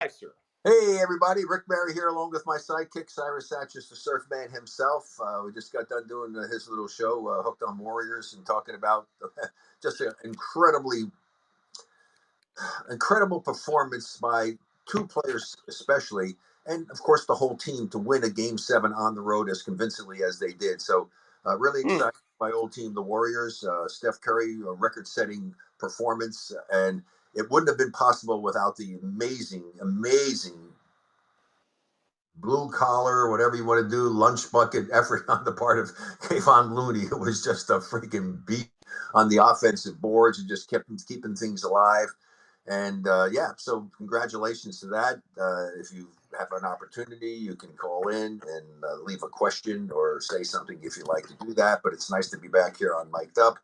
Hi, sir. Hey everybody, Rick Barry here along with my sidekick, Cyrus, Saatsaz, the Surfman himself. We just got done doing his little show, Hooked on Warriors, and talking about just an incredible performance by two players especially, and of course the whole team to win a Game 7 on the road as convincingly as they did. So really excited my old team, the Warriors. Steph Curry, a record-setting performance, and it wouldn't have been possible without the amazing blue collar, whatever you want to do, lunch bucket effort on the part of Kayvon Looney. It was just a freaking beat on the offensive boards and just kept keeping things alive. And yeah, so congratulations to that. If you have an opportunity, you can call in and leave a question or say something if you'd like to do that. But it's nice to be back here on Mic'd Up.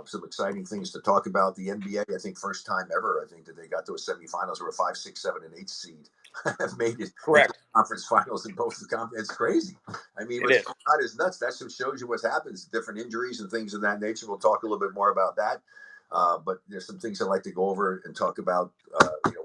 Some exciting things to talk about. The NBA, I think, first time ever, I think that they got to a semifinals where a 5, 6, 7, and 8 seed have made it into Correct. conference finals in both the conference. It's crazy. I mean, It what's is. going on is nuts. That just shows you what's happened. Different injuries and things of that nature. We'll talk a little bit more about that. But there's some things I'd like to go over and talk about,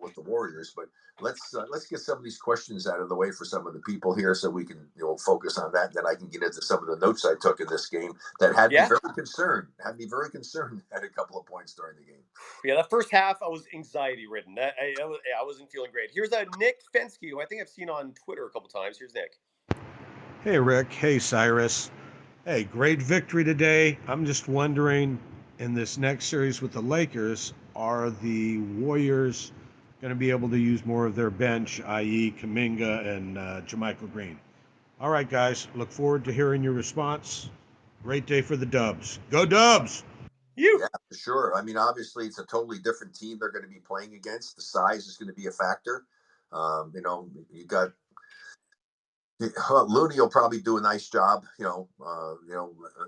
with the Warriors. But let's get some of these questions out of the way for some of the people here, so we can focus on that. Then I can get into some of the notes I took in this game that had me very concerned. At a couple of points during the game. Yeah, that first half I was anxiety ridden. I wasn't feeling great. Here's a Nick Fenske, who I think I've seen on Twitter a couple times. Here's Nick. Hey Rick, hey Cyrus. Hey, great victory today. I'm just wondering, in this next series with the Lakers, are the Warriors going to be able to use more of their bench, i.e. Kuminga and JaMychal Green? All right, guys, look forward to hearing your response. Great day for the Dubs. Go Dubs! Yeah, for sure. I mean, obviously, it's a totally different team they're going to be playing against. The size is going to be a factor. You got Looney will probably do a nice job,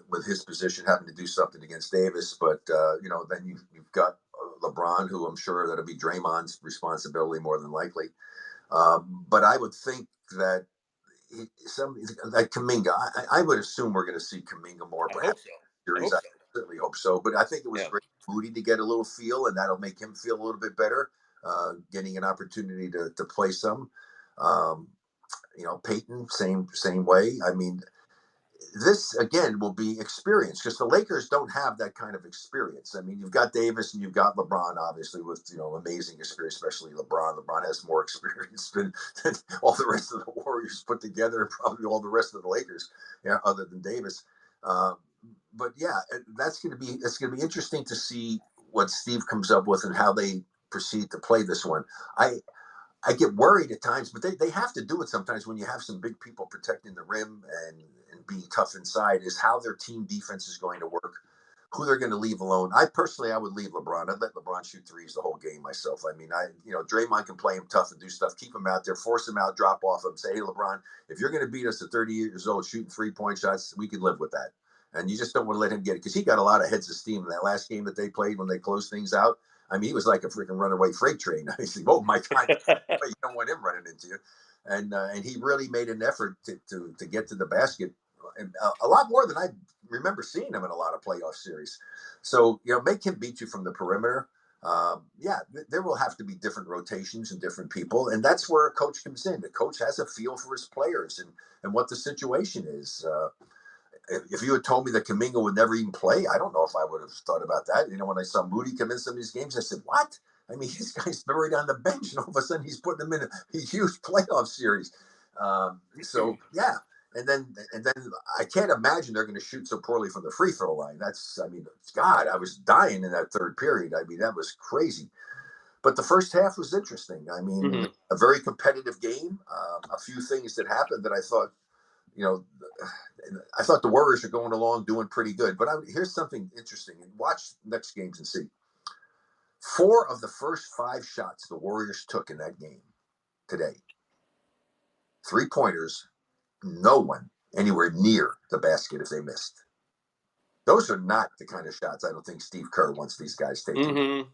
with his position having to do something against Davis. But then you've got LeBron, who I'm sure that'll be Draymond's responsibility more than likely. But I would think that some like Kuminga, I would assume we're going to see Kuminga more. Perhaps series. I certainly hope so. But I think it was great for Moody to get a little feel, and that'll make him feel a little bit better, getting an opportunity to play some. Peyton, same way. I mean, this again will be experience because the Lakers don't have that kind of experience. I mean, you've got Davis and you've got LeBron, obviously, with amazing experience, especially LeBron. LeBron has more experience than all the rest of the Warriors put together, and probably all the rest of the Lakers, other than Davis. But yeah, it's going to be interesting to see what Steve comes up with and how they proceed to play this one. I get worried at times, but they have to do it sometimes when you have some big people protecting the rim and being tough inside, is how their team defense is going to work, who they're going to leave alone. I would leave LeBron. I'd let LeBron shoot threes the whole game myself. I mean, Draymond can play him tough and do stuff, keep him out there, force him out, drop off him, say, hey, LeBron, if you're going to beat us at 30 years old shooting 3-point shots, we can live with that. And you just don't want to let him get it because he got a lot of heads of steam in that last game that they played when they closed things out. I mean, he was like a freaking runaway freight train. I said, "Oh my God, you don't want him running into you." And he really made an effort to get to the basket, and a lot more than I remember seeing him in a lot of playoff series. So make him beat you from the perimeter. There will have to be different rotations and different people, and that's where a coach comes in. The coach has a feel for his players and what the situation is. If you had told me that Kuminga would never even play, I don't know if I would have thought about that. When I saw Moody come in some of these games, I said, what? I mean, this guy's buried on the bench, and all of a sudden he's putting him in a huge playoff series. So, yeah. And then I can't imagine they're going to shoot so poorly from the free throw line. God, I was dying in that third period. I mean, that was crazy. But the first half was interesting. I mean, a very competitive game. A few things that happened that I thought, I thought the Warriors are going along doing pretty good. But here's something interesting. Watch next games and see. 4 of the first 5 shots the Warriors took in that game today, 3-pointers, no one anywhere near the basket if they missed. Those are not the kind of shots I don't think Steve Kerr wants these guys taking.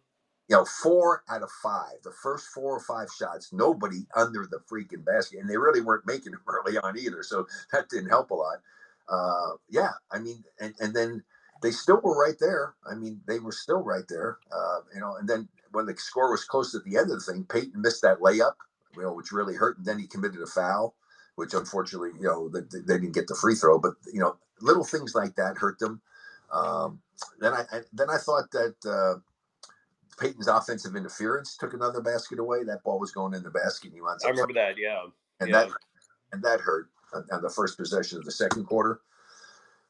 4 out of 5, the first 4 or 5 shots, nobody under the freaking basket. And they really weren't making them early on either. So that didn't help a lot. I mean, and then they still were right there. I mean, they were still right there. And then when the score was close at the end of the thing, Peyton missed that layup, which really hurt. And then he committed a foul, which unfortunately, they didn't get the free throw. But little things like that hurt them. Then I thought that Peyton's offensive interference took another basket away. That ball was going in the basket. And he winds I up remember that. Yeah. and Yeah. that hurt on the first possession of the second quarter.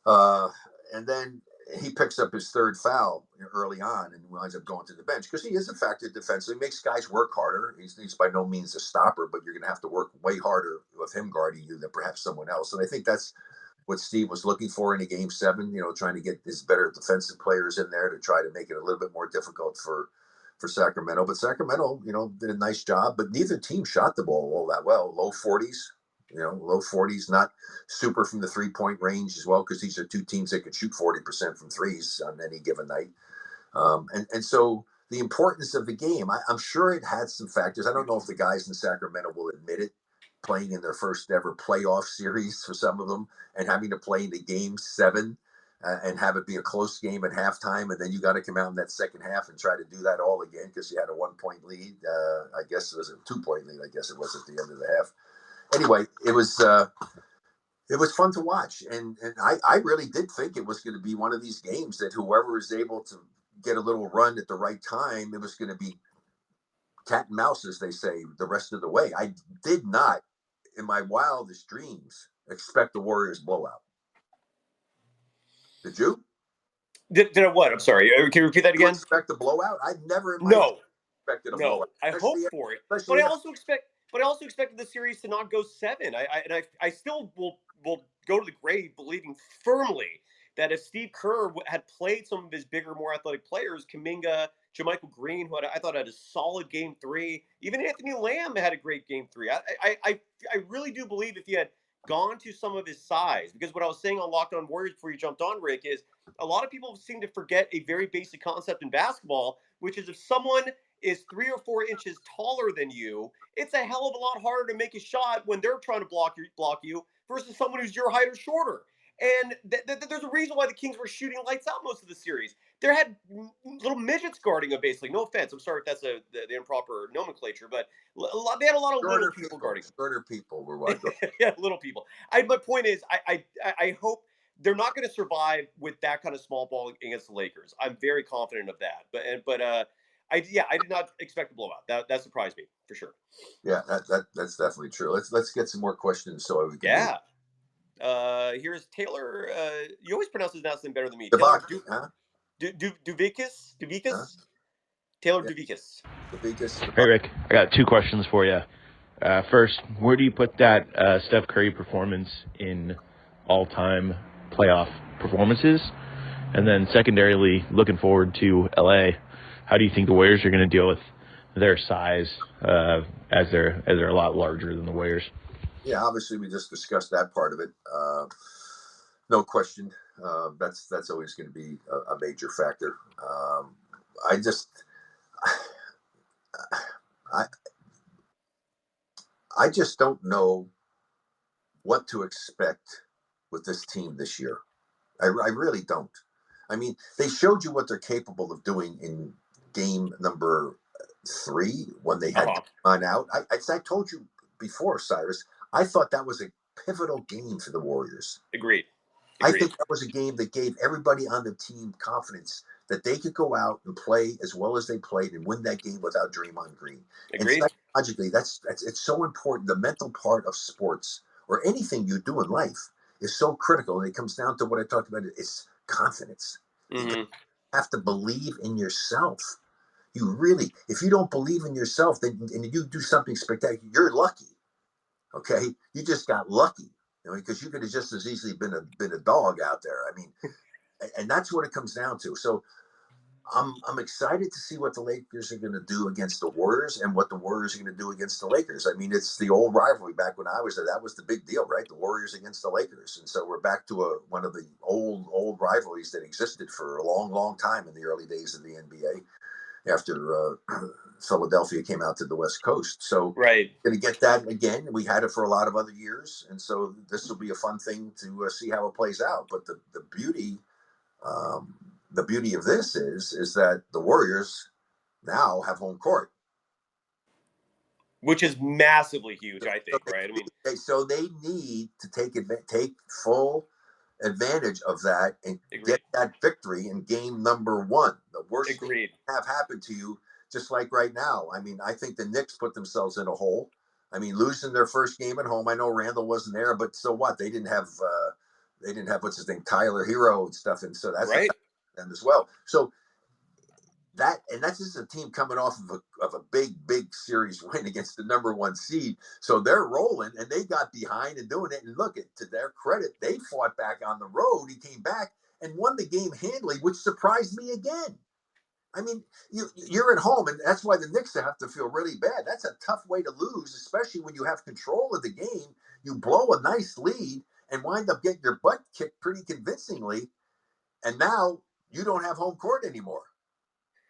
And then he picks up his third foul early on and winds up going to the bench because he is effective defensively. He makes guys work harder. He's by no means a stopper, but you're going to have to work way harder with him guarding you than perhaps someone else. And I think that's what Steve was looking for in a game 7, trying to get his better defensive players in there to try to make it a little bit more difficult for Sacramento. But Sacramento, did a nice job, but neither team shot the ball all that well. Low 40s. Low 40s, not super from the 3-point range as well, because these are two teams that could shoot 40% from threes on any given night. And so the importance of the game, I'm sure it had some factors. I don't know if the guys in Sacramento will admit it, playing in their first ever playoff series for some of them and having to play in the game 7 and have it be a close game at halftime. And then you got to come out in that second half and try to do that all again because you had a 1-point lead. I guess it was a 2-point lead. I guess it was at the end of the half. Anyway, it was fun to watch, and I really did think it was going to be one of these games that whoever is able to get a little run at the right time, it was going to be cat and mouse, as they say, the rest of the way. I did not, in my wildest dreams, expect the Warriors blowout. Did you? Did I what? I'm sorry. Can you repeat that again? Expect a blowout? I've never in my life expected a blowout. I hope for it, but I also expected the series to not go 7. I still will go to the grave believing firmly that if Steve Kerr had played some of his bigger, more athletic players, Kuminga, JaMychal Green, who I thought had a solid game 3, even Anthony Lamb had a great game 3. I really do believe if he had gone to some of his size, because what I was saying on Locked On Warriors before you jumped on, Rick, is a lot of people seem to forget a very basic concept in basketball, which is if someone is 3 or 4 inches taller than you, it's a hell of a lot harder to make a shot when they're trying to block you versus someone who's your height or shorter. And there's a reason why the Kings were shooting lights out most of the series. They had little midgets guarding them, basically. No offense. I'm sorry if that's the improper nomenclature, but they had a lot of little people guarding them. Shorter people were what? Yeah, little people. My point is, I hope they're not going to survive with that kind of small ball against the Lakers. I'm very confident of that. But I did not expect a blowout. That surprised me for sure. Yeah, that's definitely true. Let's get some more questions so we can. Yeah. Here's Taylor. You always pronounce his last name better than me. Douvikas, huh? Douvikas? Huh? Taylor Yeah. Douvikas. Hey, Rick. I got 2 questions for you. First, where do you put that Steph Curry performance in all-time playoff performances? And then secondarily, looking forward to LA, how do you think the Warriors are going to deal with their size as they're a lot larger than the Warriors? Yeah, obviously we just discussed that part of it. No question. That's always going to be a major factor. I just don't know what to expect with this team this year. I really don't. I mean, they showed you what they're capable of doing in game number 3 when they had gone out. I told you before, Cyrus, I thought that was a pivotal game for the Warriors. Agreed. I think that was a game that gave everybody on the team confidence that they could go out and play as well as they played and win that game without Draymond Green. Agreed. And psychologically, it's so important. The mental part of sports or anything you do in life is so critical. And it comes down to what I talked about. It's confidence. Mm-hmm. You have to believe in yourself. You really, if you don't believe in yourself, and you do something spectacular, you're lucky. Okay, you just got lucky, because you could have just as easily been a dog out there. I mean, and that's what it comes down to. So I'm excited to see what the Lakers are going to do against the Warriors and what the Warriors are going to do against the Lakers. I mean, it's the old rivalry back when I was there. That was the big deal, right? The Warriors against the Lakers. And so we're back to one of the old rivalries that existed for a long, long time in the early days of the NBA after Philadelphia came out to the West Coast. So right, going to get that again. We had it for a lot of other years. And so this will be a fun thing to see how it plays out. But the beauty The beauty of this is that the Warriors now have home court, which is massively huge, I think. So Right? I mean, so they need to take full advantage of that and get agreed. that victory in game number 1. The worst thing Agreed. that have happened to you, just like right now. I mean, I think the Knicks put themselves in a hole. I mean, losing their first game at home. I know Randall wasn't there, but so what? They didn't have what's his name, Tyler Hero and stuff, and so that's Right. them as well. So that's just a team coming off of a big series win against the number 1 seed. So they're rolling, and they got behind and doing it. And look, to their credit, they fought back on the road. He came back and won the game handily, which surprised me again. I mean, you're at home, and that's why the Knicks have to feel really bad. That's a tough way to lose, especially when you have control of the game. You blow a nice lead and wind up getting your butt kicked pretty convincingly, and now you don't have home court anymore.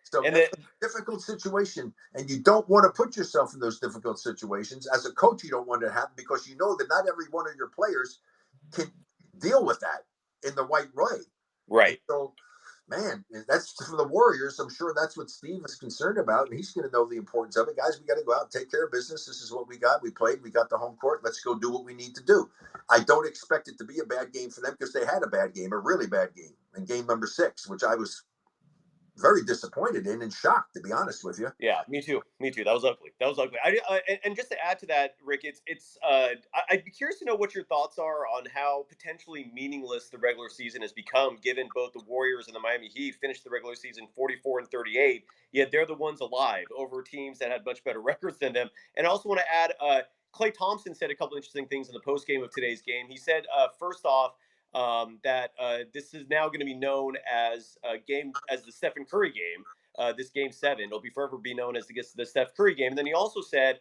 So And that's a difficult situation, and you don't want to put yourself in those difficult situations. As a coach, you don't want it to happen because you know that not every one of your players can deal with that in the right way. right. And so, man, that's for the Warriors. I'm sure that's what Steve is concerned about, and he's going to know the importance of it. Guys, we got to go out and take care of business. This is what we got. We played. We got the home court. Let's go do what we need to do. I don't expect it to be a bad game for them because they had a bad game, a really bad game in game number 6, which I was very disappointed in and shocked, to be honest with you. Yeah, me too. That was ugly. And just to add to that, Rick, I'd be curious to know what your thoughts are on how potentially meaningless the regular season has become, given both the Warriors and the Miami Heat finished the regular season 44-38, yet they're the ones alive over teams that had much better records than them. And I also want to add, Klay Thompson said a couple interesting things in the post game of today's game. He said, first off, that this is now going to be known as the Stephen Curry game. This game 7, it'll be forever be known as the Steph Curry game. And then he also said,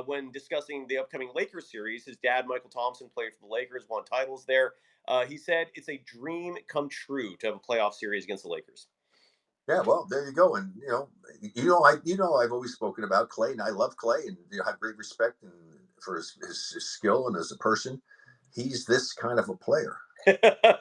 when discussing the upcoming Lakers series, his dad Michael Thompson played for the Lakers, won titles there. He said it's a dream come true to have a playoff series against the Lakers. Yeah, well, there you go, and I've always spoken about Klay, and I love Klay, and have great respect for his skill and as a person. He's this kind of a player. Yeah,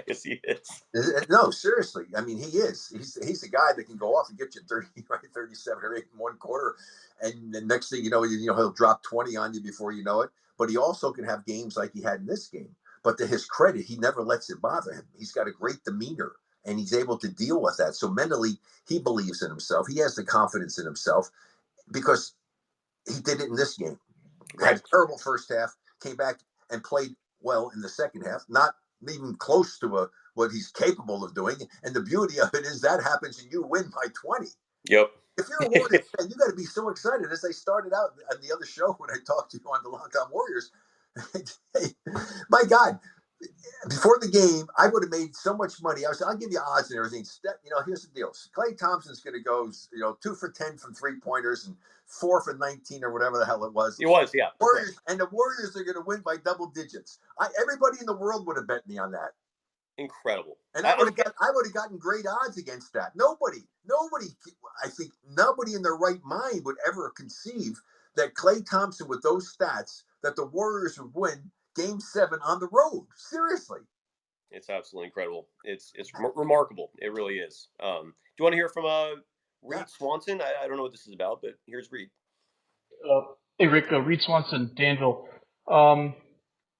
yes, he is. No, seriously. I mean, he is. He's a guy that can go off and get you 30, right, 37 or 8 in one quarter, and the next thing you know, he'll drop 20 on you before you know it. But he also can have games like he had in this game. But to his credit, he never lets it bother him. He's got a great demeanor, and he's able to deal with that. So mentally, he believes in himself. He has the confidence in himself because he did it in this game. Right. Had a terrible first half, came back and played well in the second half. Not even close to what he's capable of doing. And the beauty of it is that happens and you win by 20. Yep. If you're a Warriors fan, you got to be so excited. As I started out on the other show when I talked to you on the Long Time Warriors, hey, my God, before the game, I would have made so much money. I'll give you odds and everything. Here's the deal. Klay Thompson's going to go, 2 for 10 from 3-pointers and 4 for 19 or whatever the hell it was. It was, yeah. Warriors, and the Warriors are going to win by double digits. Everybody in the world would have bet me on that. Incredible. And I would have gotten great odds against that. Nobody, I think nobody in their right mind would ever conceive that Klay Thompson with those stats, that the Warriors would win Game 7 on the road. Seriously. It's absolutely incredible. It's remarkable. It really is. Do you want to hear from Reid Swanson? I don't know what this is about, but here's Reid. Hey, Rick, Reid Swanson, Danville.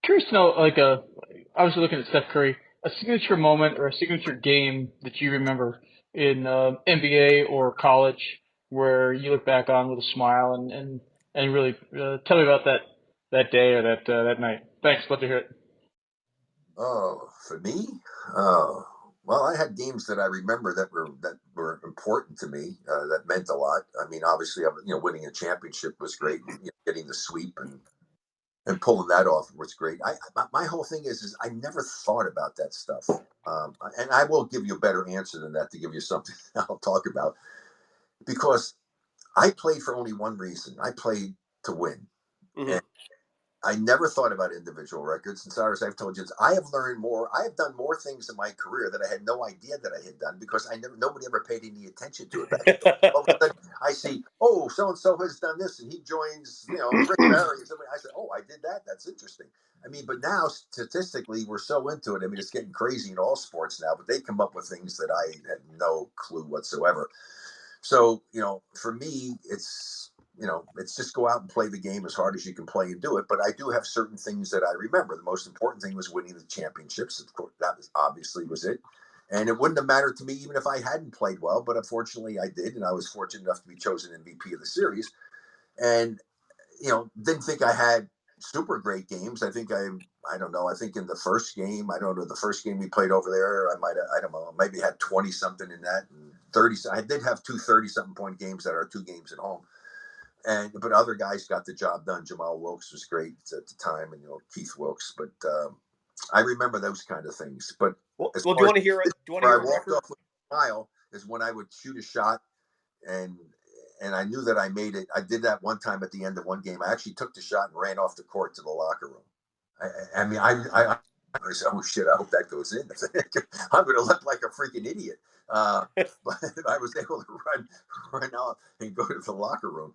Curious to know, obviously looking at Steph Curry, a signature moment or a signature game that you remember in NBA or college where you look back on with a smile and really tell me about that day or that night. Thanks. Love to hear it. Oh, for me? Oh, well, I had games that I remember that were important to me, that meant a lot. I mean, obviously, winning a championship was great. Getting the sweep and pulling that off was great. My whole thing is I never thought about that stuff. And I will give you a better answer than that to give you something I'll talk about, because I played for only one reason. I played to win. Mm-hmm. And I never thought about individual records. And Cyrus, I've told you, I have learned more. I have done more things in my career that I had no idea that I had done because nobody ever paid any attention to it back then. All of a sudden, I see, oh, so and so has done this, and he joins, Rick Barry. I said, oh, I did that. That's interesting. I mean, but now statistically, we're so into it. I mean, it's getting crazy in all sports now. But they come up with things that I had no clue whatsoever. So, for me, it's just go out and play the game as hard as you can play and do it. But I do have certain things that I remember. The most important thing was winning the championships. Of course, that was it. And it wouldn't have mattered to me even if I hadn't played well. But unfortunately, I did. And I was fortunate enough to be chosen MVP of the series. And, didn't think I had super great games. I don't know. I think in the first game, the first game we played over there, I don't know, maybe had 20 something in that. And 30, I did have 30-something point games that are 2 games at home. But other guys got the job done. Jamal Wilkes was great at the time, and Keith Wilkes. But I remember those kind of things. But do you want to hear it? Do you want to hear I walked off with a smile is when I would shoot a shot, and I knew that I made it. I did that one time at the end of one game. I actually took the shot and ran off the court to the locker room. I said, oh shit! I hope that goes in. I'm going to look like a freaking idiot. But I was able to run out and go to the locker room.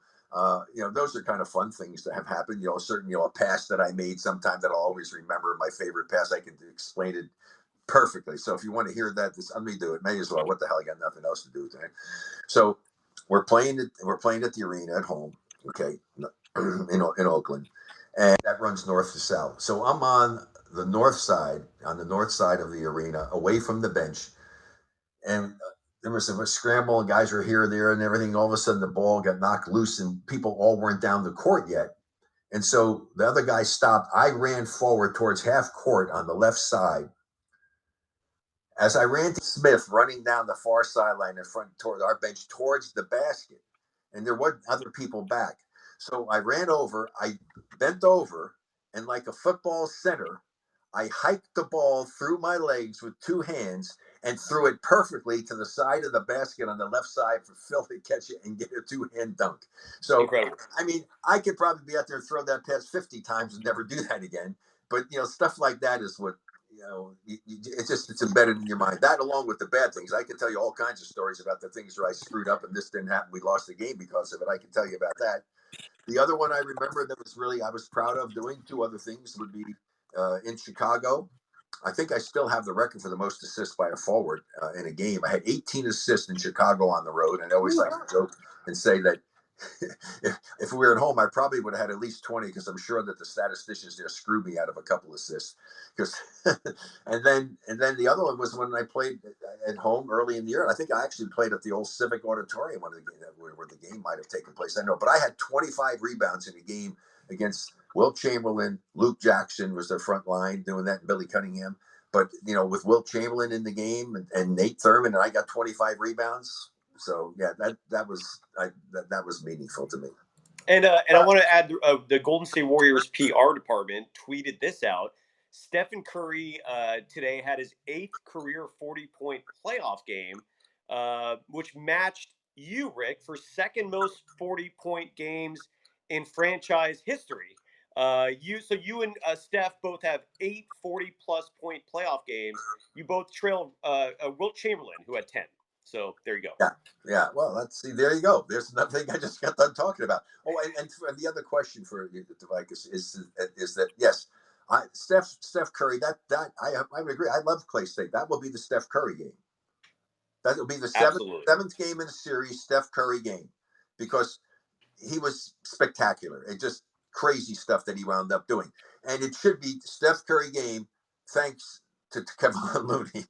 Those are kind of fun things that have happened. A pass that I made sometime that I'll always remember. My favorite pass. I can explain it perfectly. So if you want to hear that, let me do it. May as well. What the hell? I got nothing else to do today. So we're playing at the arena at home. Okay, in Oakland, and that runs north to south. So I'm on the north side of the arena, away from the bench, and there was a scramble, and guys were here and there and everything. All of a sudden, the ball got knocked loose, and people all weren't down the court yet. And so the other guy stopped. I ran forward towards half court on the left side. As I ran to Smith, running down the far sideline in front toward our bench, towards the basket, and there weren't other people back. So I ran over, I bent over, and like a football center, I hiked the ball through my legs with 2 hands and threw it perfectly to the side of the basket on the left side for Phil to catch it and get a 2-hand dunk. So, incredible. I mean, I could probably be out there and throw that pass 50 times and never do that again. But, stuff like that is what, it's embedded in your mind. That, along with the bad things, I can tell you all kinds of stories about the things where I screwed up and this didn't happen. We lost the game because of it. I can tell you about that. The other one I remember that was really I was proud of doing, 2 other things would be in Chicago. I think I still have the record for the most assists by a forward in a game. I had 18 assists in Chicago on the road, and I always like to joke and say that if we were at home, I probably would have had at least 20 because I'm sure that the statisticians there screwed me out of a couple assists. and then the other one was when I played at home early in the year. And I think I actually played at the old Civic Auditorium where the game might have taken place. I know, but I had 25 rebounds in a game against Wilt Chamberlain. Luke Jackson was their front line doing that, and Billy Cunningham. But with Wilt Chamberlain in the game and Nate Thurman, and I got 25 rebounds. So yeah, that was meaningful to me. And I want to add the Golden State Warriors PR department tweeted this out. Stephen Curry today had his 8th career 40-point playoff game, which matched you, Rick, for second most 40-point games in franchise history. You and Steph both have 8 40-plus point playoff games. You both trailed Wilt Chamberlain, who had 10. So there you go. Yeah. Well, let's see. There you go. There's another thing I just got done talking about. Oh, and the other question for Douvikas is that yes, Steph Curry. That I would agree. I love Clay State. That will be the Steph Curry game. That will be the seventh game in a series, Steph Curry game, because he was spectacular. It just crazy stuff that he wound up doing, and it should be Steph Curry game. Thanks to Kevin Looney.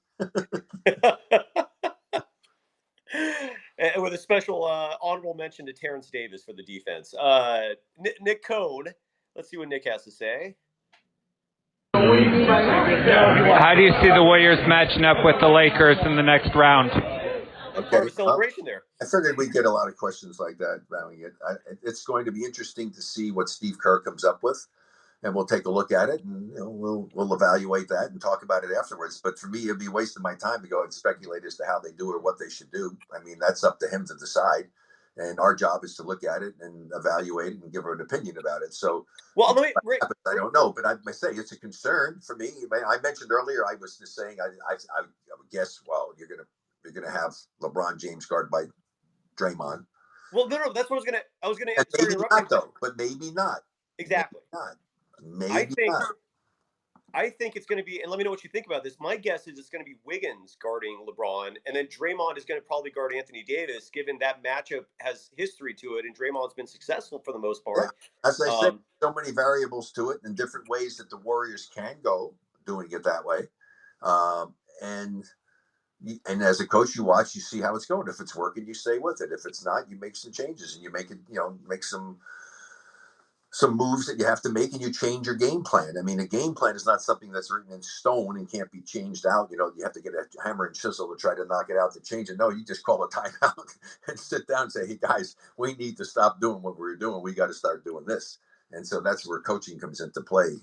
And with a special honorable mention to Terrence Davis for the defense. Nick Cone, let's see what Nick has to say. How do you see the Warriors matching up with the Lakers in the next round? Okay. Part of a celebration there. I figured we'd get a lot of questions like that about it. It's going to be interesting to see what Steve Kerr comes up with. And we'll take a look at it, and we'll evaluate that and talk about it afterwards. But for me, it'd be wasting my time to go and speculate as to how they do or what they should do. I mean, that's up to him to decide. And our job is to look at it and evaluate it and give an opinion about it. So, well, I don't know, but I say it's a concern for me. I mentioned earlier, I was just saying, I would guess, well, you're gonna have LeBron James guard by Draymond. Well, no, that's what I was gonna. And Sorry maybe to interrupt not though, but maybe not. Exactly. Maybe not. I think it's going to be, and let me know what you think about this. My guess is it's going to be Wiggins guarding LeBron, and then Draymond is going to probably guard Anthony Davis, given that matchup has history to it, and Draymond's been successful for the most part. Yeah. As I said, so many variables to it and different ways that the Warriors can go doing it that way. And as a coach, you watch, you see how it's going. If it's working, you stay with it. If it's not, you make some changes and you make it, make some moves that you have to make, and you change your game plan. I mean, a game plan is not something that's written in stone and can't be changed out. You have to get a hammer and chisel to try to knock it out to change it. No, you just call a timeout and sit down and say, hey guys, we need to stop doing what we're doing. We got to start doing this. And so that's where coaching comes into play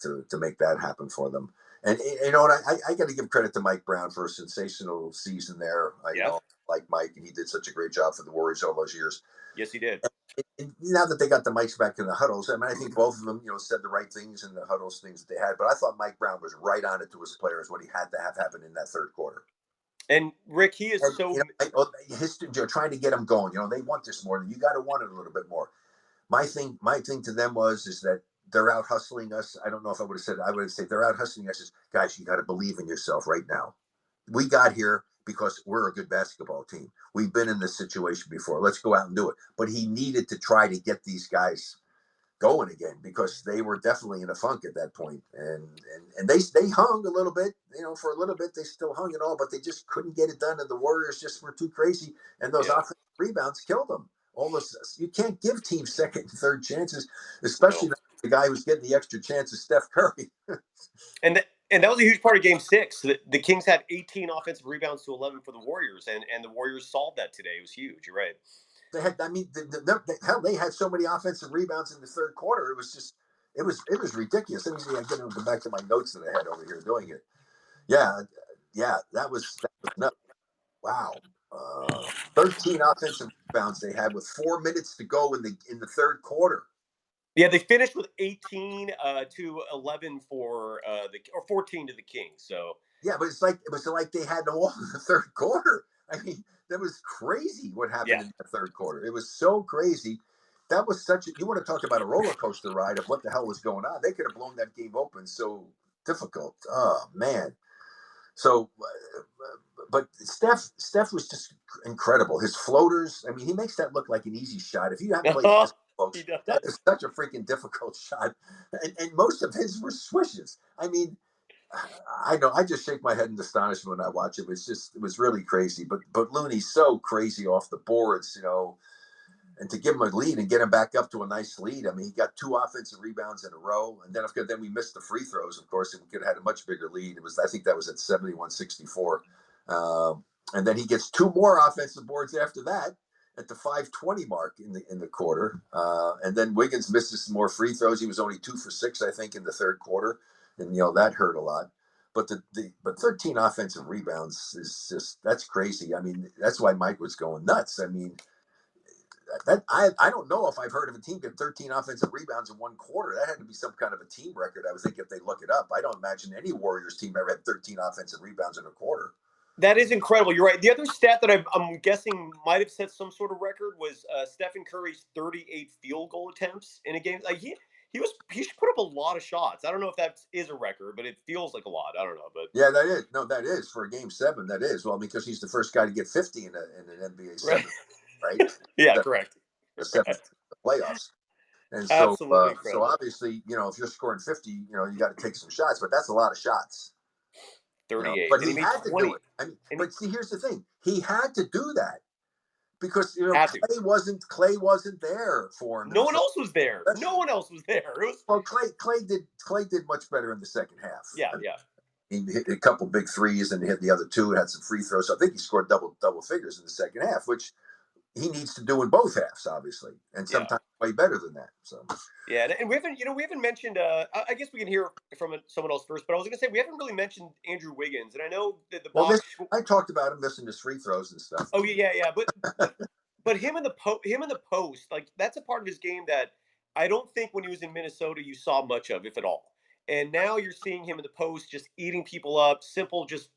to make that happen for them. And you know what, I got to give credit to Mike Brown for a sensational season there. I like Mike, and he did such a great job for the Warriors all those years. Yes, he did. And now that they got the mics back in the huddles, I mean, I think both of them, said the right things in the huddles, things that they had. But I thought Mike Brown was right on it to his players what he had to have happen in that third quarter. And Rick, he is trying to get them going. They want this more. You got to want it a little bit more. My thing to them is that they're out hustling us. I don't know if I would have said it. I would have said they're out hustling us. Guys, you got to believe in yourself right now. We got here because we're a good basketball team. We've been in this situation before. Let's go out and do it. But he needed to try to get these guys going again because they were definitely in a funk at that point. And they hung a little bit, for a little bit. They still hung it all, but they just couldn't get it done. And the Warriors just were too crazy. And those offensive rebounds killed them. You can't give teams second and third chances, especially the guy who's getting the extra chances, Steph Curry. And that was a huge part of Game 6. The Kings had 18 offensive rebounds to 11 for the Warriors, and the Warriors solved that today. It was huge. You're right. They had, they had so many offensive rebounds in the third quarter. It was ridiculous. Let me see. I get to go back to my notes that I had over here doing it. Yeah, that was nuts. Wow. 13 offensive rebounds they had with 4 minutes to go in the third quarter. Yeah, they finished with 18 to 11 or 14 to the Kings. So yeah, but it was like they had them all in the third quarter. I mean, that was crazy what happened in the third quarter. It was so crazy. That was you want to talk about a roller coaster ride of what the hell was going on. They could have blown that game open. So difficult. Oh man. So, but Steph was just incredible. His floaters. I mean, he makes that look like an easy shot. If you haven't played this, folks, that is such a freaking difficult shot, and most of his were swishes. I mean, I know. I just shake my head in astonishment when I watch it. It was really crazy. But Looney's so crazy off the boards, and to give him a lead and get him back up to a nice lead. I mean, he got 2 offensive rebounds in a row, and then we missed the free throws, of course, and we could have had a much bigger lead. I think that was at 71-64. And then he gets 2 more offensive boards after that at the 5:20 mark in the quarter. And then Wiggins misses some more free throws. He was only 2 for 6, I think, in the third quarter, and that hurt a lot. But but 13 offensive rebounds is that's crazy. I mean, that's why Mike was going nuts. I mean, I don't know if I've heard of a team get 13 offensive rebounds in one quarter. That had to be some kind of a team record. I would think if they look it up. I don't imagine any Warriors team ever had 13 offensive rebounds in a quarter. That is incredible. You're right. The other stat that I'm guessing might have set some sort of record was Stephen Curry's 38 field goal attempts in a game. Like he should put up a lot of shots. I don't know if that is a record, but it feels like a lot. I don't know, but yeah, that is. No, that is for a Game 7. That is. Well, because he's the first guy to get 50 in an NBA 7, right? Yeah, correct. The 7th playoffs. And so obviously, if you're scoring 50, you got to take some shots, but that's a lot of shots. 38. But he had to do it. I mean, but see, here's the thing: he had to do that because Clay wasn't there for him. No one else was there. No one else was there. Well, Clay did much better in the second half. Yeah, He hit a couple big threes and hit the other 2 and had some free throws. So I think he scored double figures in the second half, which he needs to do in both halves, obviously, and sometimes way better than that. So yeah, and we haven't mentioned. I guess we can hear from someone else first, but I was going to say we haven't really mentioned Andrew Wiggins, and I know that I talked about him missing his free throws and stuff. Oh yeah, but But him in the post, like that's a part of his game that I don't think when he was in Minnesota you saw much of, if at all. And now you're seeing him in the post just eating people up, simple, just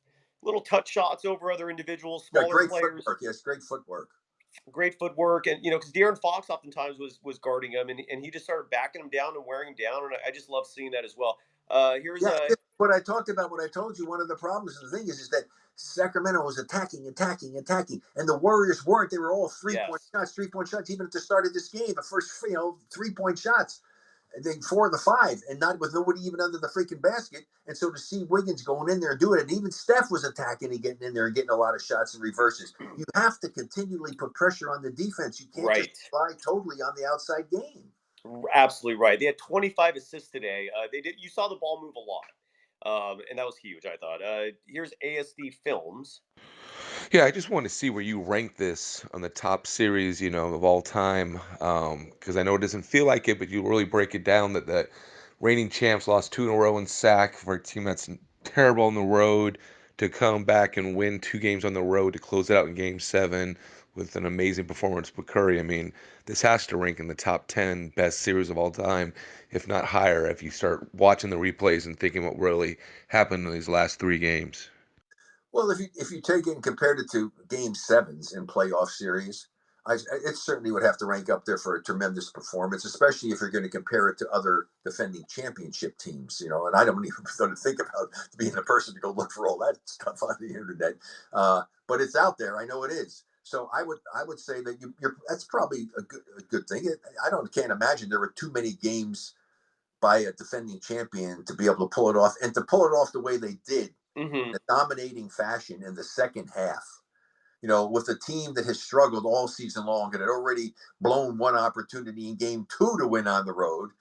little touch shots over other individuals, Yeah, smaller great players, footwork. Yes, great footwork. great footwork, and because De'Aaron Fox oftentimes was guarding him, and he just started backing him down and wearing him down, and I just love seeing that as well. Here's Yeah, a what I talked about, what I told you, one of the problems and the thing is that Sacramento was attacking, and the Warriors weren't. They were all yes, 3-point shots, even at the start of this game. The first, 3-point shots, and then 4 of the 5, and not with nobody even under the freaking basket. And so to see Wiggins going in there and doing it, and even Steph was attacking and getting in there and getting a lot of shots and reverses. You have to continually put pressure on the defense. You can't just right. rely totally on the outside game. Absolutely right. They had 25 assists today. They did. You saw the ball move a lot, and that was huge. I thought. Here's ASD Films. Yeah, I just want to see where you rank this on the top series, of all time. Because I know it doesn't feel like it, but you really break it down that the reigning champs lost 2 in a row in sack for a team that's terrible on the road to come back and win 2 games on the road to close it out in Game 7 with an amazing performance by Curry. I mean, this has to rank in the top 10 best series of all time, if not higher, if you start watching the replays and thinking what really happened in these last 3 games. Well, if you take it and compared it to Game Sevens in playoff series, it certainly would have to rank up there for a tremendous performance, especially if you're going to compare it to other defending championship teams. And I don't even going to think about being the person to go look for all that stuff on the internet, but it's out there. I know it is. So I would say that that's probably a good thing. Can't imagine there were too many games by a defending champion to be able to pull it off, and to pull it off the way they did, Mm-hmm. a dominating fashion in the second half. With a team that has struggled all season long and had already blown one opportunity in Game 2 to win on the road,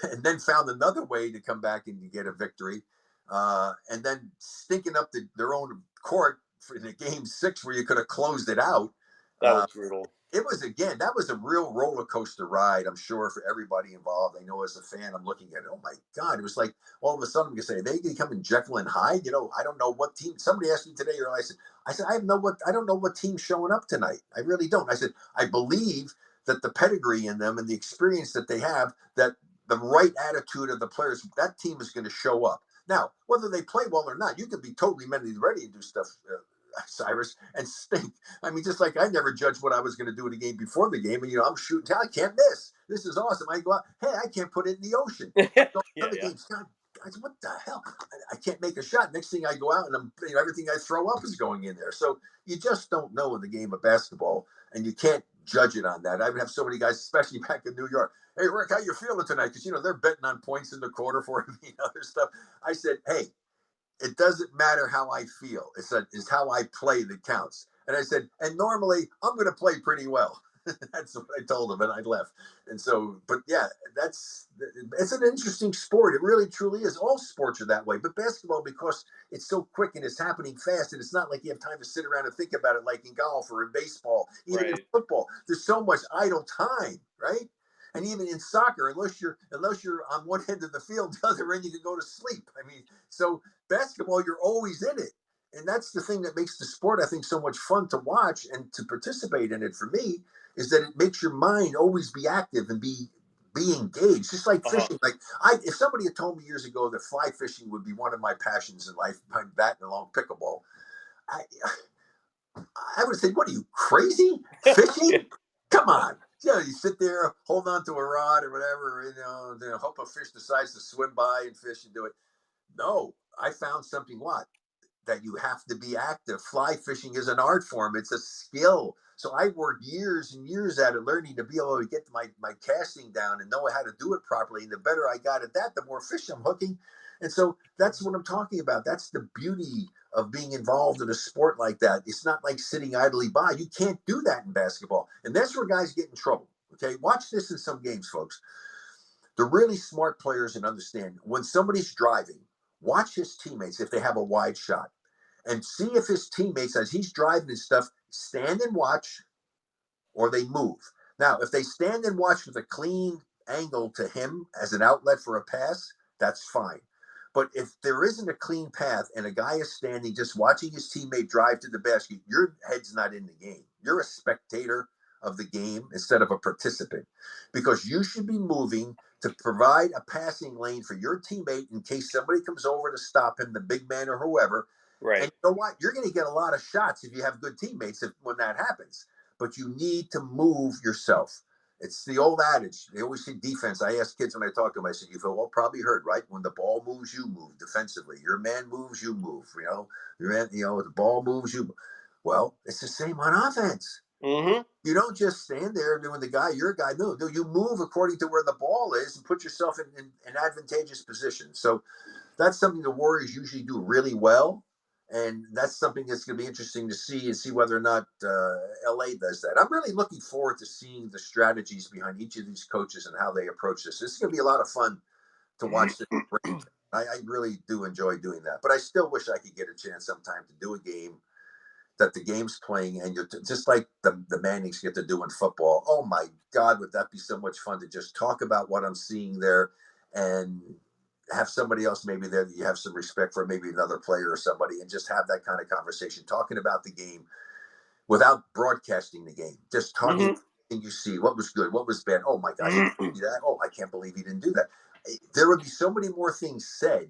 and then found another way to come back and to get a victory, and then stinking up their own court in the Game 6 where you could have closed it out. That Uh, was brutal. that was a real roller coaster ride, I'm sure, for everybody involved. I know as a fan, I'm looking at it. Oh my God. It was like all of a sudden we could say, they becoming Jekyll and Hyde. I don't know what team. Somebody asked me today, or I said, I don't know what team's showing up tonight. I really don't. I said, I believe that the pedigree in them and the experience that they have, that the right attitude of the players, that team is going to show up. Now, whether they play well or not, you can be totally mentally ready to do stuff, Cyrus, and stink. I mean, just like I never judged what I was going to do in the game before the game, and I'm shooting. I can't miss. This is awesome. I go out. Hey, I can't put it in the ocean. Yeah, Other yeah. games, God, guys, what the hell? I can't make a shot. Next thing I go out and everything I throw up is going in there. So you just don't know in the game of basketball, and you can't judge it on that. I would have so many guys, especially back in New York. Hey, Rick, how you feeling tonight? Because they're betting on points in the quarter for me and other stuff. I said, hey, it doesn't matter how I feel. It's how I play that counts. And I said, and normally I'm going to play pretty well. That's what I told him, and I left. And so, but yeah, it's an interesting sport. It really, truly is. All sports are that way, but basketball, because it's so quick and it's happening fast, and it's not like you have time to sit around and think about it like in golf or in baseball, even in Right. football. There's so much idle time, right? And even in soccer, unless you're on one end of the field, the other end you can go to sleep. I mean, so basketball, you're always in it. And that's the thing that makes the sport, I think, so much fun to watch and to participate in it for me, is that it makes your mind always be active and be engaged. Just like Uh-huh. fishing. If somebody had told me years ago that fly fishing would be one of my passions in life, that and along pickleball, I would have said, what are you, crazy? Fishing? Come on. You sit there, hold on to a rod or whatever, hope a fish decides to swim by and fish and do it. No, I found something that you have to be active. Fly fishing is an art form. It's a skill. So I worked years and years at it, learning to be able to get my casting down and know how to do it properly. And the better I got at that, the more fish I'm hooking. And so that's what I'm talking about. That's the beauty of being involved in a sport like that. It's not like sitting idly by. You can't do that in basketball. And that's where guys get in trouble. Okay. Watch this in some games, folks. The really smart players and understand when somebody's driving, watch his teammates if they have a wide shot, and see if his teammates, as he's driving and stuff, stand and watch or they move. Now, if they stand and watch with a clean angle to him as an outlet for a pass, that's fine. But if there isn't a clean path and a guy is standing just watching his teammate drive to the basket, your head's not in the game. You're a spectator of the game instead of a participant, because you should be moving to provide a passing lane for your teammate in case somebody comes over to stop him, the big man or whoever. Right. And you know what? You're going to get a lot of shots if you have good teammates when that happens. But you need to move yourself. It's the old adage. They always say defense. I ask kids when I talk to them, I said, you've all probably heard, right? When the ball moves, you move defensively. Your man moves, you move. The ball moves, you move. Well, it's the same on offense. Mm-hmm. You don't just stand there doing your guy. No, you move according to where the ball is and put yourself in an advantageous position. So that's something the Warriors usually do really well. And that's something that's going to be interesting to see whether or not LA does that. I'm really looking forward to seeing the strategies behind each of these coaches and how they approach this. This is going to be a lot of fun to watch this. I really do enjoy doing that. But I still wish I could get a chance sometime to do a game that the game's playing, and you're just like the Mannings get to do in football. Oh my God, would that be so much fun to just talk about what I'm seeing there and have somebody else maybe there that you have some respect for, maybe another player or somebody, and just have that kind of conversation, talking about the game without broadcasting the game, just talking. And you see what was good, what was bad. Oh my gosh, you see that? Oh, I can't believe he didn't do that. There would be so many more things said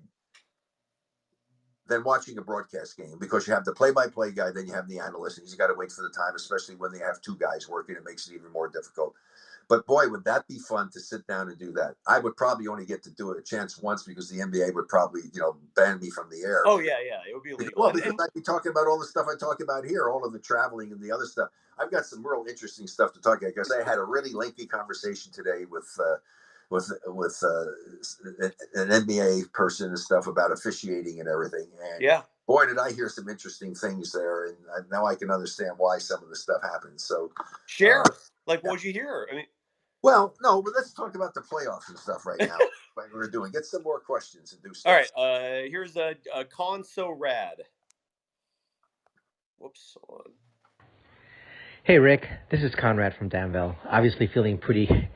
than watching a broadcast game, because you have the play-by-play guy, then you have the analyst, and he's got to wait for the time, especially when they have two guys working. It makes it even more difficult. But boy, would that be fun to sit down and do that. I would probably only get to do it a chance once, because the NBA would probably, ban me from the air. Oh yeah, it would be illegal. Well, because I'd be talking about all the stuff I talk about here, all of the traveling and the other stuff. I've got some real interesting stuff to talk about, because I had a really lengthy conversation today with an NBA person and stuff about officiating and everything. And boy, did I hear some interesting things there, and now I can understand why some of the stuff happens. So share, what'd you hear? I mean, well, no, but let's talk about the playoffs and stuff right now. Like we're doing, get some more questions and do stuff. All right, here's a Con-so-rad. Whoops. Hold on. Hey, Rick. This is Conrad from Danville. Obviously feeling pretty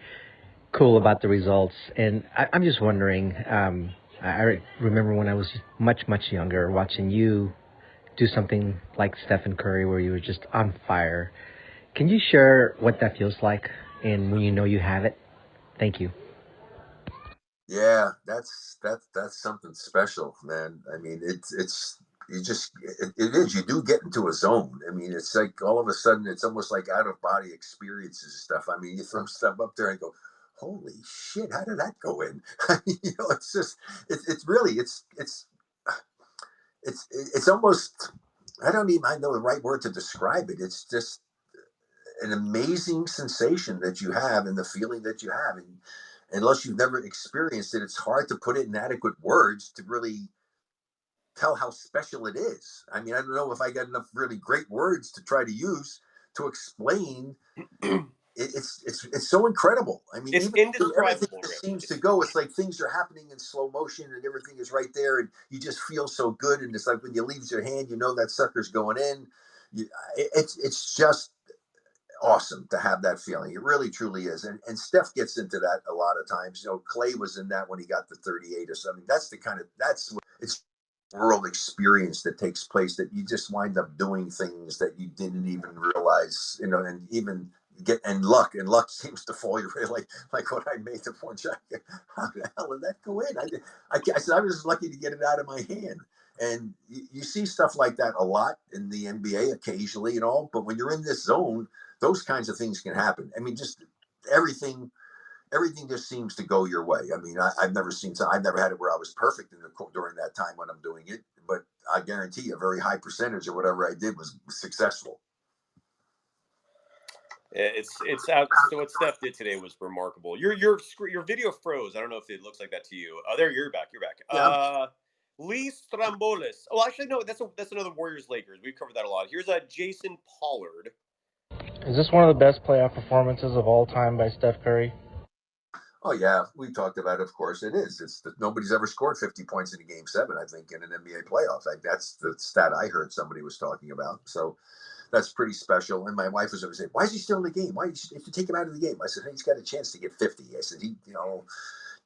cool about the results. And I'm just wondering, I remember when I was much, much younger, watching you do something like Stephen Curry, where you were just on fire. Can you share what that feels like and when you know you have it? Thank you. Yeah, that's something special, man. I mean, it is. You do get into a zone. I mean, it's like all of a sudden, it's almost like out of body experiences and stuff. I mean, you throw stuff up there and go, holy shit, how did that go in? I mean, it's just, it's really, it's almost, I don't even know the right word to describe it. It's just an amazing sensation that you have, and the feeling that you have. And unless you've never experienced it, it's hard to put it in adequate words to really tell how special it is. I mean, I don't know if I got enough really great words to try to use to explain. It's so incredible. I mean, it's even everything indescribable. just seems to go. It's like things are happening in slow motion, and everything is right there, and you just feel so good. And it's like when you leave your hand, that sucker's going in. It's just awesome to have that feeling. It really truly is. And Steph gets into that a lot of times. Clay was in that when he got the 38 or something. That's what it's world experience that takes place, that you just wind up doing things that you didn't even realize, and even get, and luck seems to fall your way, like when I made the one shot. How the hell did that go in? I said I was lucky to get it out of my hand. And you see stuff like that a lot in the NBA occasionally and all, but when you're in this zone, those kinds of things can happen. I mean, just everything just seems to go your way. I mean, I've never had it where I was perfect during that time when I'm doing it, but I guarantee you a very high percentage of whatever I did was successful. It's out. So what Steph did today was remarkable. Your video froze. I don't know if it looks like that to you. Oh, there, you're back. Yeah. Lee Stambollis. Oh, actually, no. That's another Warriors Lakers. We've covered that a lot. Here's Jason Pollard. Is this one of the best playoff performances of all time by Steph Curry? Oh yeah, we talked about it. Of course it is. Nobody's ever scored 50 points in a game 7, I think, in an NBA playoff. That's the stat I heard somebody was talking about. So that's pretty special. And my wife was always saying, "Why is he still in the game? Why if you take him out of the game?" I said, "Hey, he's got a chance to get 50." I said,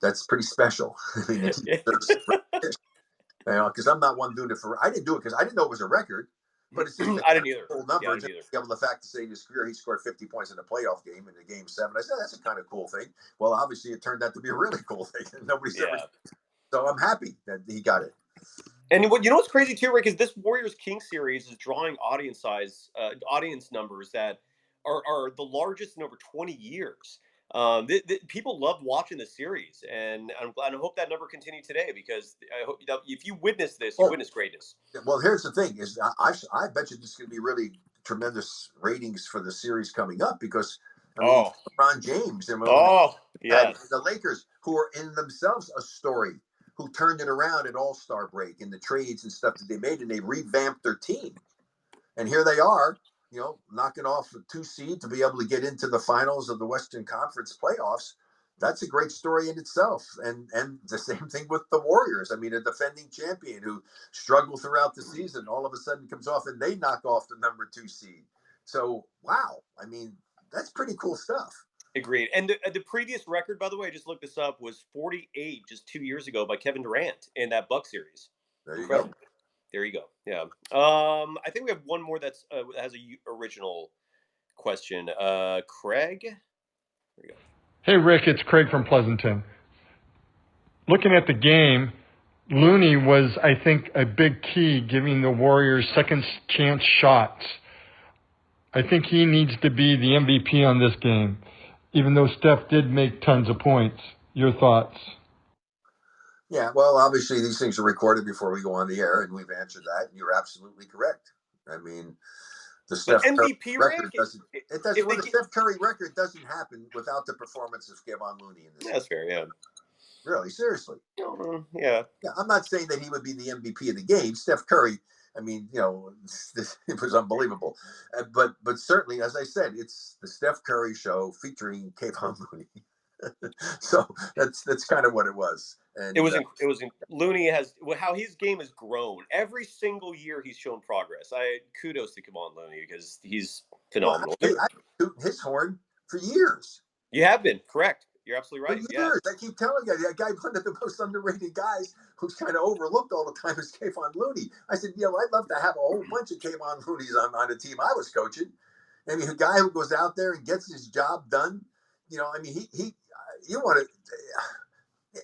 that's pretty special. I mean, because I'm not one doing it I didn't do it because I didn't know it was a record. but it's just I didn't either. cool number. Yeah, I just didn't either. be able the fact to say in his career he scored 50 points in a playoff game in the game 7. I said that's a kind of cool thing. Well, obviously it turned out to be a really cool thing. Nobody's ever. So I'm happy that he got it. And what what's crazy too, Rick, is this Warriors Kings series is drawing audience numbers that are the largest in over 20 years. People love watching the series, and I'm glad. I hope that number continues today, because I hope if you witness this, you witness greatness. Well, here's the thing: is I bet you this is going to be really tremendous ratings for the series coming up, because I mean LeBron James and the Lakers, who are in themselves a story, who turned it around at All-Star break in the trades and stuff that they made, and they revamped their team, and here they are. Knocking off a 2 seed to be able to get into the finals of the Western Conference playoffs. That's a great story in itself. And the same thing with the Warriors. I mean, a defending champion who struggled throughout the season, all of a sudden comes off and they knock off the number 2 seed. So, wow. I mean, that's pretty cool stuff. Agreed. And the previous record, by the way, I just looked this up, was 48 just 2 years ago by Kevin Durant in that Buck series. There you go. There you go. Yeah. I think we have one more that's has a original question. Craig. There we go. Hey, Rick, it's Craig from Pleasanton. Looking at the game, Looney was, I think, a big key giving the Warriors second chance shots. I think he needs to be the MVP on this game, even though Steph did make tons of points. Your thoughts? Yeah, well, obviously these things are recorded before we go on the air, and we've answered that, and you're absolutely correct. I mean, the Steph MVP record doesn't. It doesn't. Well, the Steph Curry record doesn't happen without the performance of Kevon Looney in this. That's fair. Yeah. Really, seriously. Yeah. I'm not saying that he would be the MVP of the game. Steph Curry. I mean, it was unbelievable. But certainly, as I said, it's the Steph Curry show featuring Kevon Looney. So that's kind of what it was. And it was Looney has how his game has grown every single year. He's shown progress. Kudos to Kevon Looney, because he's phenomenal. Well, I toot his horn for years. You have been correct. You're absolutely right. For years, I keep telling you, that guy, one of the most underrated guys who's kind of overlooked all the time, is Kevon Looney. I said, I'd love to have a whole bunch of Kevon Looneys on the team I was coaching. I mean, a guy who goes out there and gets his job done. I mean,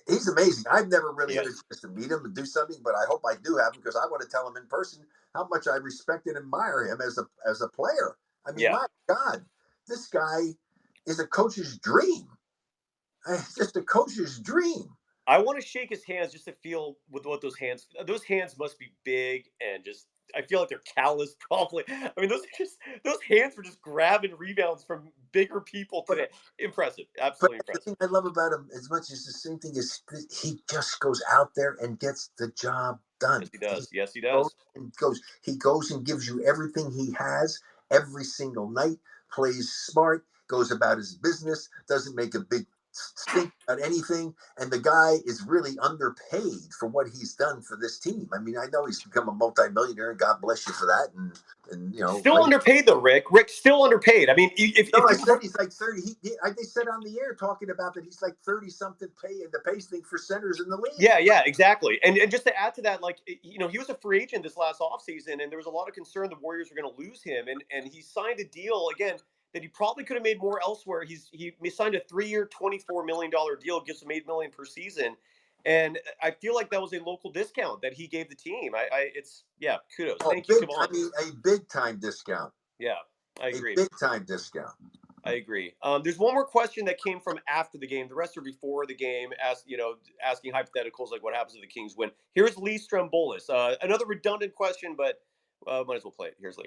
he's amazing. I've never really had a chance to meet him and do something, but I hope I do have him, because I want to tell him in person how much I respect and admire him as a player. I mean, my God, this guy is a coach's dream. It's just a coach's dream. I want to shake his hands just to feel what those hands must be big, and just I feel like they're calloused probably. I mean, those hands were just grabbing rebounds from bigger people today. Impressive. Absolutely impressive. The thing I love about him as much as the same thing is he just goes out there and gets the job done. Yes, he does. He goes and gives you everything he has every single night, plays smart, goes about his business, doesn't make a big stink about anything, and the guy is really underpaid for what he's done for this team. I mean, I know he's become a multimillionaire, and God bless you for that. And still underpaid though, Rick. Rick's still underpaid. I mean, I said he's like 30. They said on the air talking about that he's like 30 something the pay thing for centers in the league. Yeah, exactly. And just to add to that, he was a free agent this last offseason, and there was a lot of concern the Warriors were going to lose him, and he signed a deal again that he probably could have made more elsewhere. He signed a 3-year, $24 million deal, gives him $8 million per season, and I feel like that was a local discount that he gave the team. Kudos. Thank you, Kevon. I mean, a big time discount. Yeah, I agree. A big time discount. I agree. There's one more question that came from after the game. The rest are before the game, asking hypotheticals like what happens if the Kings win. Here's Lee Stambollis. Another redundant question, but might as well play it. Here's Lee.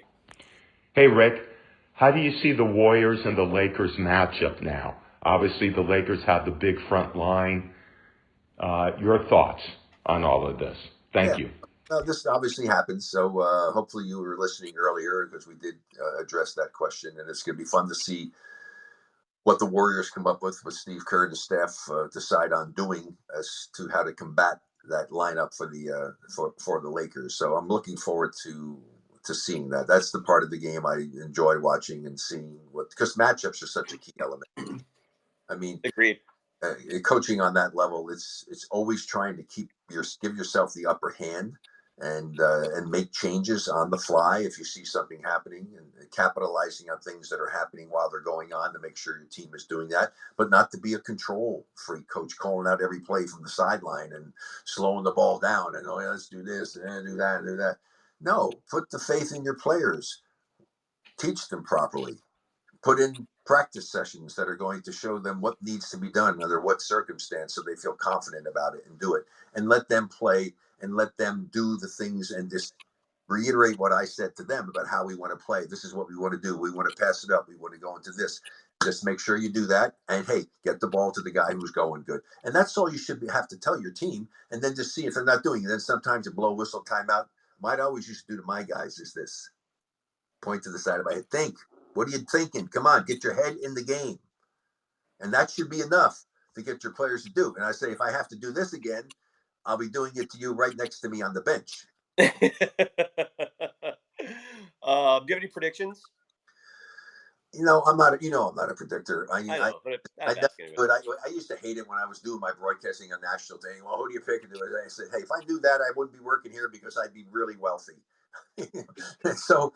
Hey, Rick. How do you see the Warriors and the Lakers matchup now? Obviously, the Lakers have the big front line. Your thoughts on all of this? Thank you. This obviously happens, so hopefully you were listening earlier, because we did address that question, and it's going to be fun to see what the Warriors come up with Steve Kerr and Steph decide on doing as to how to combat that lineup for the Lakers. So I'm looking forward to seeing that. That's the part of the game I enjoy watching and seeing, because matchups are such a key element. I mean, agreed. Coaching on that level, it's always trying to give yourself the upper hand, and make changes on the fly if you see something happening, and capitalizing on things that are happening while they're going on to make sure your team is doing that, but not to be a control freak coach calling out every play from the sideline and slowing the ball down and, oh, yeah, let's do this and do that and do that. No, put the faith in your players. Teach them properly. Put in practice sessions that are going to show them what needs to be done under what circumstance so they feel confident about it and do it. And let them play and let them do the things and just reiterate what I said to them about how we want to play. This is what we want to do. We want to pass it up. We want to go into this. Just make sure you do that. And hey, get the ball to the guy who's going good. And that's all you should have to tell your team. And then just see if they're not doing it. Then sometimes a blow whistle timeout. Might always used to do to my guys is this. Point to the side of my head. Think. What are you thinking? Come on, get your head in the game. And that should be enough to get your players to do. And I say, if I have to do this again, I'll be doing it to you right next to me on the bench. Do you have any predictions? I'm not a predictor. I know, but I used to hate it when I was doing my broadcasting on national thing. Well, who do you pick? And I said, hey, if I knew that, I wouldn't be working here because I'd be really wealthy. So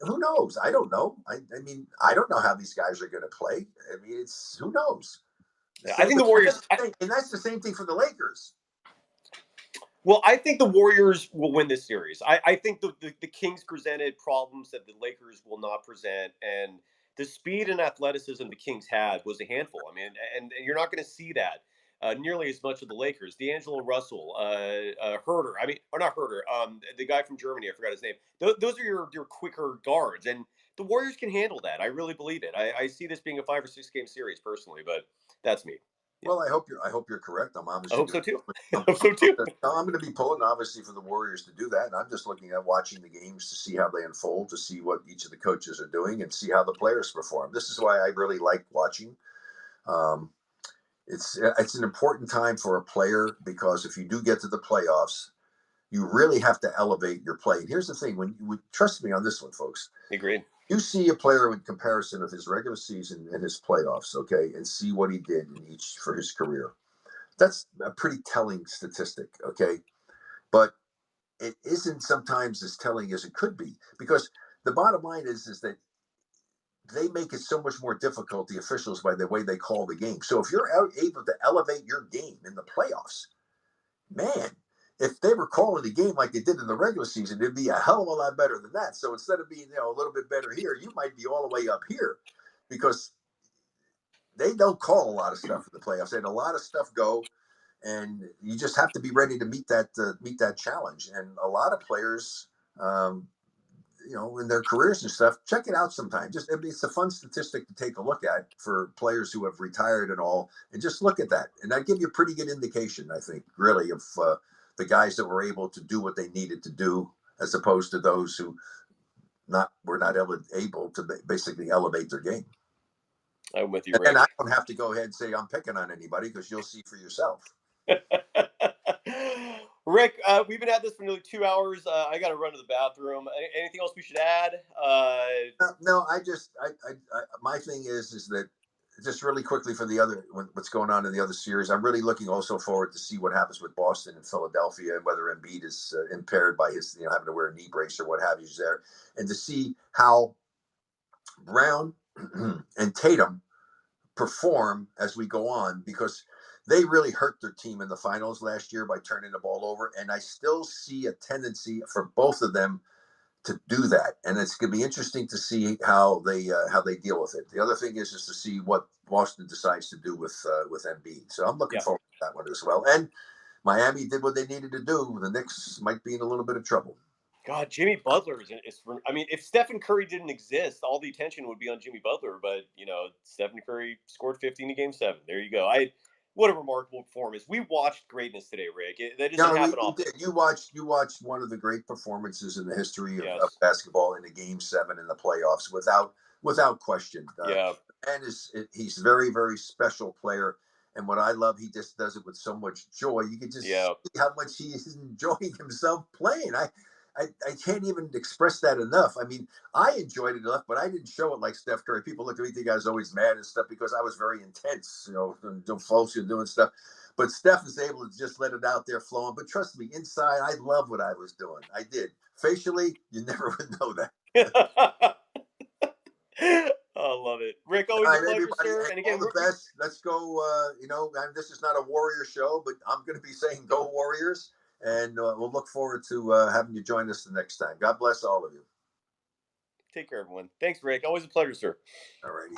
who knows? I don't know. I mean, I don't know how these guys are going to play. I mean, who knows? Yeah, I think the Warriors, and that's the same thing for the Lakers. Well, I think the Warriors will win this series. I think the Kings presented problems that the Lakers will not present, and the speed and athleticism the Kings had was a handful. I mean, and you're not going to see that nearly as much of the Lakers. D'Angelo Russell, Herder. I mean, or not Herder. The guy from Germany, I forgot his name. Those are your quicker guards, and the Warriors can handle that. I really believe it. I see this being a 5 or 6 game series personally, but that's me. Well, I hope you're correct. I'm obviously. I hope so too. I'm going to be pulling obviously for the Warriors to do that, and I'm just looking at watching the games to see how they unfold, to see what each of the coaches are doing, and see how the players perform. This is why I really like watching. It's an important time for a player because if you do get to the playoffs, you really have to elevate your play. And here's the thing: when you trust me on this one, folks. Agreed. You see a player in comparison of his regular season and his playoffs, okay, and see what he did in each for his career. That's a pretty telling statistic, okay? But it isn't sometimes as telling as it could be because the bottom line is that they make it so much more difficult, the officials, by the way they call the game. So if you're able to elevate your game in the playoffs, man, if they were calling the game like they did in the regular season, it'd be a hell of a lot better than that. So instead of being a little bit better here, you might be all the way up here because they don't call a lot of stuff in the playoffs. They had a lot of stuff go, and you just have to be ready to meet that challenge. And a lot of players, in their careers and stuff, check it out sometime. It's a fun statistic to take a look at for players who have retired and all, and just look at that. And that give you a pretty good indication, I think, really, of the guys that were able to do what they needed to do, as opposed to those who were not able to basically elevate their game. I'm with you, Rick. And I don't have to go ahead and say I'm picking on anybody because you'll see for yourself. Rick, we've been at this for nearly 2 hours. I got to run to the bathroom. Anything else we should add? No, my thing is that just really quickly for what's going on in the other series, I'm really looking also forward to see what happens with Boston and Philadelphia and whether Embiid is impaired by his, having to wear a knee brace or what have you there, and to see how Brown and Tatum perform as we go on, because they really hurt their team in the finals last year by turning the ball over. And I still see a tendency for both of them to do that. And it's going to be interesting to see how they deal with it. The other thing is to see what Boston decides to do with Embiid. So I'm looking forward to that one as well. And Miami did what they needed to do. The Knicks might be in a little bit of trouble. God, Jimmy Butler is. I mean, if Stephen Curry didn't exist, all the attention would be on Jimmy Butler. But Stephen Curry scored 50 in Game 7. There you go. What a remarkable performance. We watched greatness today, Rick. That doesn't happen often. You watched one of the great performances in the history of basketball in a Game 7 in the playoffs, without question. And he's a very, very special player. And what I love, he just does it with so much joy. You can just see how much he is enjoying himself playing. I can't even express that enough. I mean, I enjoyed it enough, but I didn't show it like Steph Curry. People look at me, think I was always mad and stuff because I was very intense, and doing stuff. But Steph is able to just let it out there flowing. But trust me, inside, I love what I was doing. I did. Facially, you never would know that. I love it. Rick, All always a right, pleasure, everybody, sir. hey, And all again, the best. Let's go. This is not a Warrior show, but I'm going to be saying go Warriors. And we'll look forward to having you join us the next time. God bless all of you. take care, everyone. Thanks, Rick. Always a pleasure, sir. All righty.